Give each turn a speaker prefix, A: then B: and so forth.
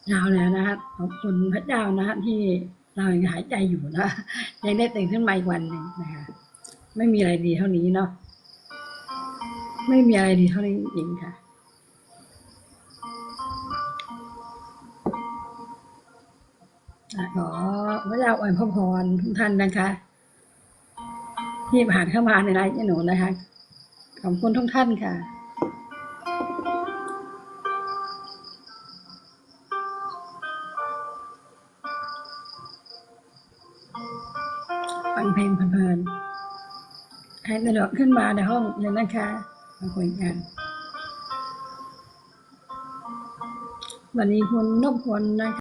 A: ยาวแล้วนะคะขอบคุณพระเจ้านะคะที่เรายังหายใจอยู่นะยังได้ตื่นขึ้นมาอีกวันหนึ่งนะคะไม่มีอะไรดีเท่านี้เนาะไม่มีอะไรดีเท่านี้จริงๆค่ะขอพระเจ้าอวยพรทุกท่านนะคะที่ผ่านเข้ามาในไลฟ์หนูนะคะขอบคุณทุกท่านค่ะฟังเพลงเพลินๆให้สะดวกขึ้นมาในห้องเลยนะคะมาคุยกันวันนี้คุณนพพลนะคะ